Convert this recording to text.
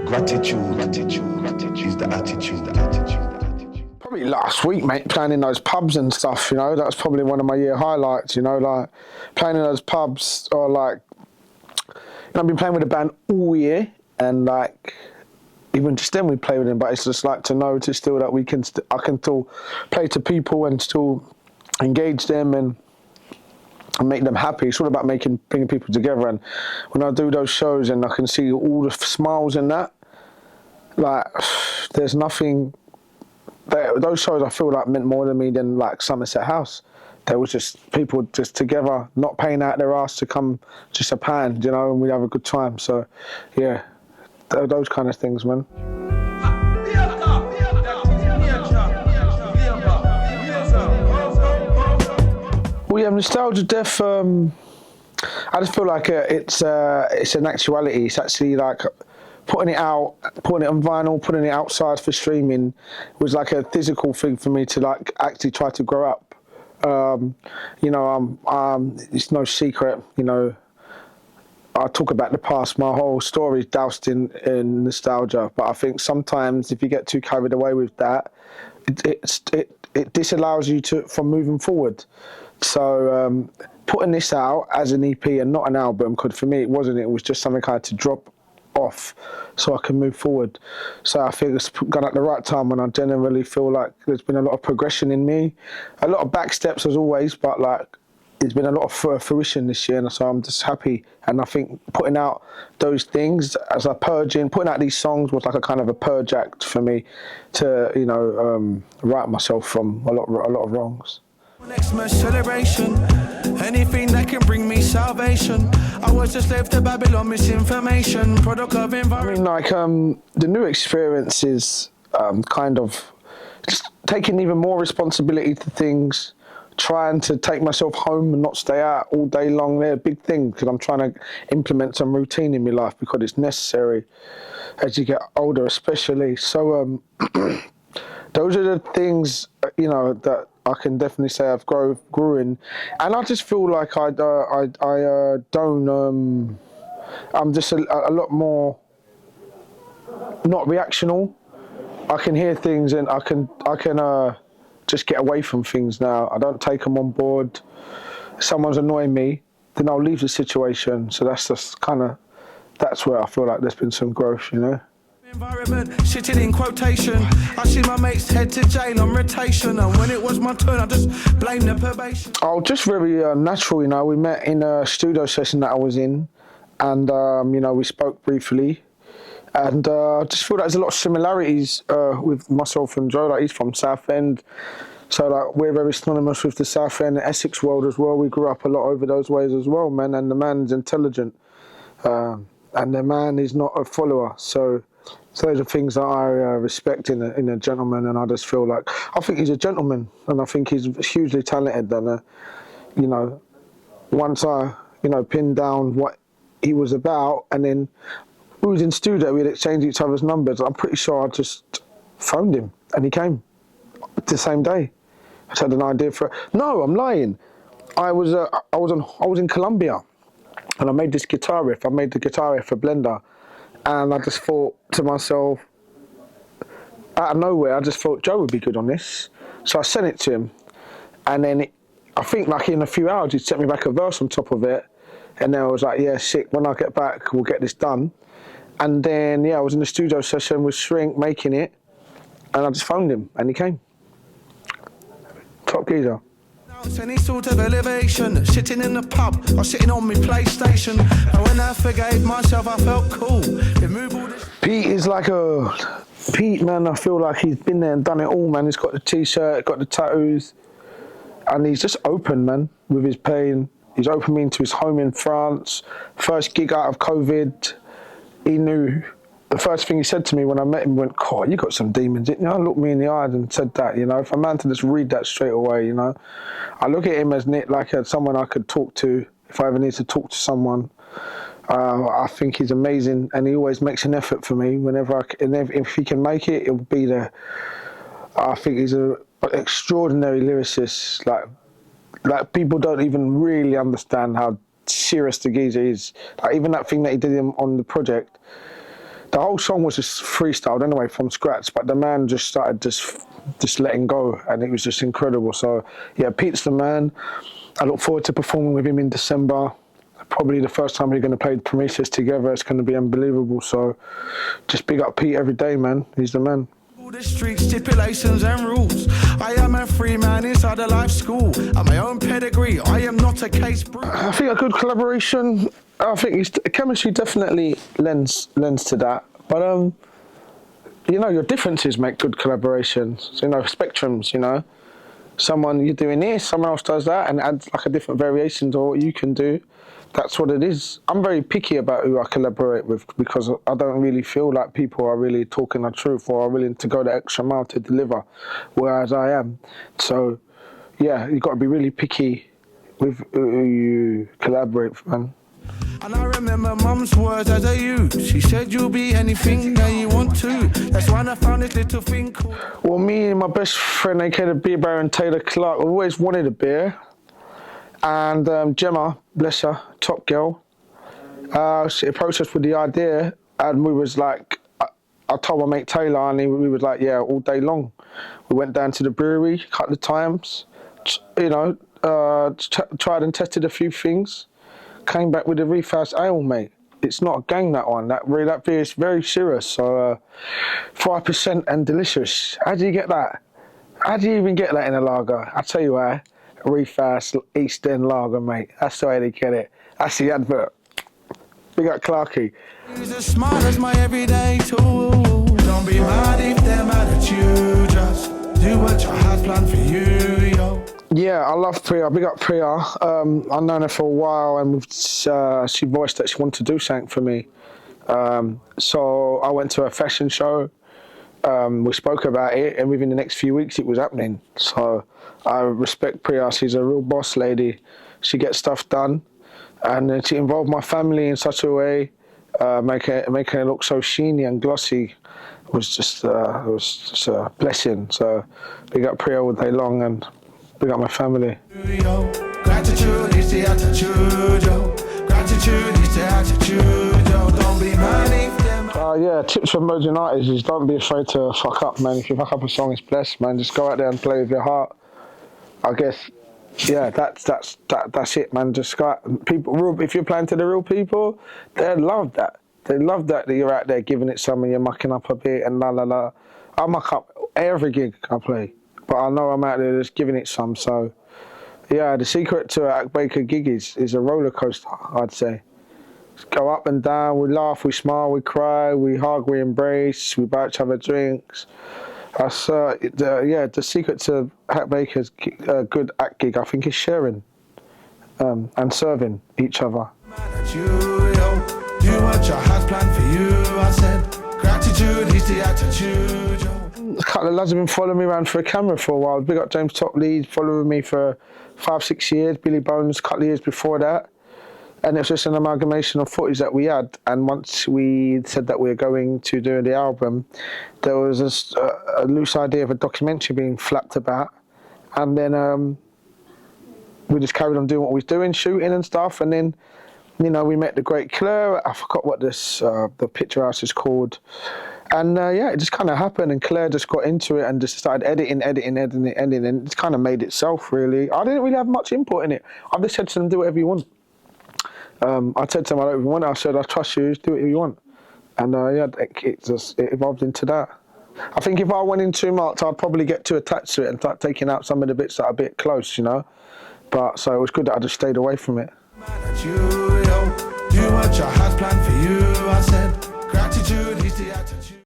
Gratitude is the attitude. Probably last week, mate, playing in those pubs and stuff, you know, that's probably one of my year highlights, you know, like playing in those pubs or like, you know, I've been playing with a band all year and like, even just then we play with them, but it's just like to know to still that we can, I can still play to people and still engage them and make them happy. It's all about bringing people together. And when I do those shows and I can see all the smiles in that, like, there's nothing. Those shows I feel like meant more to me than like Somerset House. There was just people just together, not paying out their ass to come, just a pound, you know, and we have a good time. So, yeah, those kind of things, man. Well, yeah, Nostalgia Death. I just feel like it's an actuality. It's actually like putting it out, putting it on vinyl, putting it outside for streaming was like a physical thing for me to like actually try to grow up. You know, it's no secret, you know, I talk about the past, my whole story is doused in nostalgia, but I think sometimes if you get too carried away with that, it disallows you from moving forward. So putting this out as an EP and not an album, because for me it wasn't, it was just something I had to drop off so I can move forward. So I think it's gone at the right time when I generally feel like there's been a lot of progression in me, a lot of back steps as always, but like there's been a lot of fruition this year, and so I'm just happy. And I think putting out those things as a purging, putting out these songs was like a kind of a purge act for me to, you know, right myself from a lot of wrongs. Xmas celebration, anything that can bring me salvation. I was a slave to Babylon, misinformation, product of environment. I mean, like, the new experience is kind of just taking even more responsibility to things, trying to take myself home and not stay out all day long. They're a big thing because I'm trying to implement some routine in my life because it's necessary as you get older, especially. So those are the things, you know, that I can definitely say I've grew in, and I just feel like I don't. I'm just a lot more not reactional. I can hear things and I can just get away from things now. I don't take them on board. If someone's annoying me, then I'll leave the situation. So that's just that's where I feel like there's been some growth, you know. Environment, sitting in quotation. I see my mates head to jail on rotation, and when it was my turn, I just blamed the probation. Oh, just very natural, you know. We met in a studio session that I was in, and you know, we spoke briefly, and I just feel like there's a lot of similarities with myself and Joe. Like, he's from Southend, so like we're very synonymous with the Southend and Essex world as well. We grew up a lot over those ways as well, man. And the man's intelligent, and the man is not a follower. So those are things that I respect in a gentleman, and I just feel like I think he's a gentleman, and I think he's hugely talented. And you know, once I pinned down what he was about, and then we was in studio, we'd exchanged each other's numbers. I'm pretty sure I just phoned him, and he came the same day. I just had an idea for. No, I'm lying. I was in Colombia, and I made this guitar riff. I made the guitar riff for Blender. And I just thought to myself, out of nowhere, I just thought Joe would be good on this. So I sent it to him. And then I think like in a few hours, he'd sent me back a verse on top of it. And then I was like, yeah, sick. When I get back, we'll get this done. And then, yeah, I was in the studio session with Shrink making it. And I just phoned him and he came. Top geezer. Any sort of elevation, sitting in the pub or sitting on my PlayStation. And when I forgave myself, I felt cool. Pete is like Pete, man. I feel like he's been there and done it all, man. He's got the t-shirt, got the tattoos, and he's just open, man, with his pain. He's opened me into his home in France. First gig out of COVID, he knew. The first thing he said to me when I met him, he went, "God, you got some demons." You know, looked me in the eye and said that. You know, if a man to just read that straight away, you know, I look at him as like someone I could talk to if I ever need to talk to someone. I think he's amazing, and he always makes an effort for me whenever if he can make it, it'll be there. I think he's an extraordinary lyricist. Like people don't even really understand how serious the geezer is. Like even that thing that he did on the project. the whole song was just freestyled anyway from scratch, but the man just started just letting go, and it was just incredible. So yeah, Pete's the man. I look forward to performing with him in December. Probably the first time we're going to play Prometheus together. It's going to be unbelievable. So just big up Pete every day, man. He's the man. All the street stipulations and rules. I am a free man inside a life school. I'm my own pedigree. I am not a case brew. I think a good collaboration. I think chemistry definitely lends to that. But you know, your differences make good collaborations. You know, spectrums. You know, someone you're doing this, someone else does that, and adds like a different variation to what you can do. That's what it is. I'm very picky about who I collaborate with because I don't really feel like people are really talking the truth or are willing to go the extra mile to deliver, whereas I am. So, yeah, you've got to be really picky with who you collaborate with, man. And I remember Mum's words as a youth. She said you'll be anything that you want to. That's when I found this little thing called... Well, me and my best friend, aka the beer baron Taylor Clark, we always wanted a beer. And Gemma, bless her, top girl, she approached us with the idea, and we was like, I told my mate Taylor, and we was like, yeah, all day long. We went down to the brewery a couple of times, you know, tried and tested a few things, came back with a refast ale, mate. It's not a gang, that one. That beer is very serious, so 5% and delicious. How do you get that? How do you even get that in a lager? I tell you why. Refast East End lager, mate. That's the way they get it. That's the advert. Big up Clarky. He's as smart as my everyday tool. Don't be mad if they're mad at you. Just do what your heart planned for you, yo. Yeah, I love Priya. Big up Priya. I've known her for a while, and she voiced that she wanted to do something for me. So I went to a fashion show. We spoke about it, and within the next few weeks it was happening. So I respect Priya. She's a real boss lady. She gets stuff done, and she involved my family in such a way, making it look so sheeny and glossy. It was just a blessing. So big up Priya all day long, and big up my family. Yo, gratitude is the attitude, yo. Gratitude is the attitude, yo. Don't be mad if they're mad. Yeah, tips for emerging artists is don't be afraid to fuck up, man. If you fuck up a song, it's blessed, man. Just go out there and play with your heart. I guess, yeah, that's it, man. Just go out. People, if you're playing to the real people, they love that. They love that you're out there giving it some and you're mucking up a bit and la la la. I muck up every gig I play, but I know I'm out there just giving it some. So, yeah, the secret to a Hak Baker gig is a roller coaster, I'd say. Go up and down, we laugh, we smile, we cry, we hug, we embrace, we buy each other drinks. That's the secret to Hak Baker's good act gig, I think, is sharing and serving each other. Do what your heart planned for you. I said, gratitude is the attitude. A couple of lads have been following me around for a camera for a while. Big up James Topley, following me for 5-6 years. Billy Bones, a couple of years before that. And it was just an amalgamation of footage that we had. And once we said that we were going to do the album, there was a loose idea of a documentary being flapped about. And then we just carried on doing what we was doing, shooting and stuff. And then, you know, we met the great Claire. I forgot what the picture house is called. And yeah, it just kind of happened. And Claire just got into it and just started editing. And it's kind of made itself, really. I didn't really have much input in it. I just said to them, do whatever you want. I said to them, I don't even want it. I said, I trust you, just do whatever you want. And yeah, it evolved into that. I think if I went in too much, I'd probably get too attached to it and start taking out some of the bits that are a bit close, you know. But so it was good that I just stayed away from it. Do what your heart planned for you. I said, gratitude is the attitude.